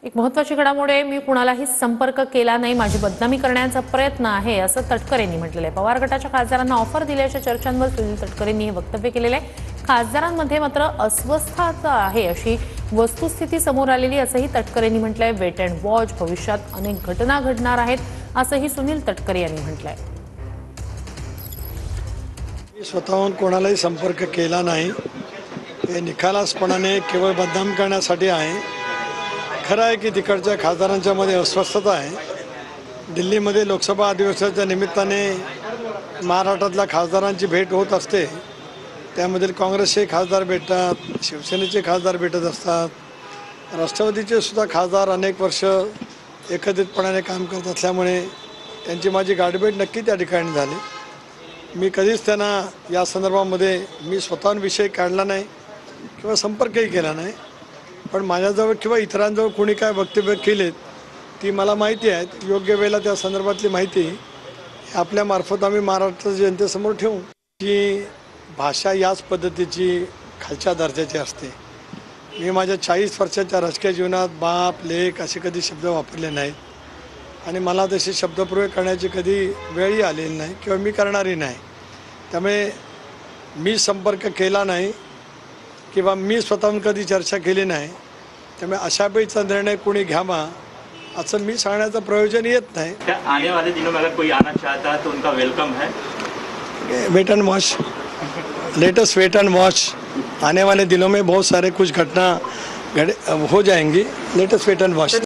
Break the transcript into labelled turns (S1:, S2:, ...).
S1: एक महत्त्वाची घडामोड आहे। मी कुणालाही संपर्क केला नाही, माझी बदनामी करण्याचा प्रयत्न आहे असं तटकरेंनी म्हटलेलं आहे। पवार गटाच्या खासदारांना ऑफर दिल्याच्या चर्चांवर सुनील तटकरेंनी हे वक्तव्य केलेलं आहे। खासदारांमध्ये मात्र अस्वस्थता आहे अशी वस्तुस्थिती समोर आलेली असंही तटकरेंनी म्हटलंय। वेट अँड वॉच, भविष्यात अनेक घटना घडणार आहेत असंही सुनील तटकरे यांनी म्हटलंय।
S2: मी स्वतःहून कोणालाही संपर्क केला नाही, हे निखालसपणाने केवळ बदनाम करण्यासाठी आहे। खरं आहे की तिकडच्या खासदारांच्या मध्ये अस्वस्थता आहे। दिल्लीमध्ये लोकसभा अधिवेशनाच्या निमित्ताने महाराष्ट्रातल्या खासदारांची भेट होत असते, त्यामध्ये काँग्रेसचे खासदार भेटतात, शिवसेनेचे खासदार भेटत असतात, राष्ट्रवादीचे सुद्धा खासदार अनेक वर्ष एकत्रितपणाने काम करत असल्यामुळे त्यांची माझी गाठभेट नक्की त्या ठिकाणी झाली। मी कधीच त्यांना या संदर्भामध्ये मी स्वतःहून विषय काढला नाही किंवा संपर्कही केला नाही, पण माझ्याजवळ किंवा इतरांजवळ कोणी काय वक्तव्य केलेत ती मला माहिती आहेत। योग्य वेळेला त्या संदर्भातली माहिती आपल्यामार्फत आम्ही महाराष्ट्राच्या जनतेसमोर ठेवू। की भाषा याच पद्धतीची खालच्या दर्जाची असते। मी माझ्या 40 वर्षाच्या राजकीय जीवनात बाप लेख असे कधी शब्द वापरले नाहीत आणि मला तसे शब्दप्रयोग करण्याची कधी वेळही आलेली नाही किंवा मी करणारही नाही। त्यामुळे मी संपर्क केला नाही किंवा मी स्वतःहून कधी चर्चा केली नाही, त्यामुळे अशा वेळीचा निर्णय कोणी घ्यावा असं मी सांगण्याचं प्रयोजन येत नाही।
S3: आने वाले दिनों में अगर कोई आना चाहता है तो उनका वेलकम है।
S2: Wait and watch, latest wait and watch. आने वाले दिनों में बहुत सारे कुछ घटना हो जाएंगी। Latest wait and watch.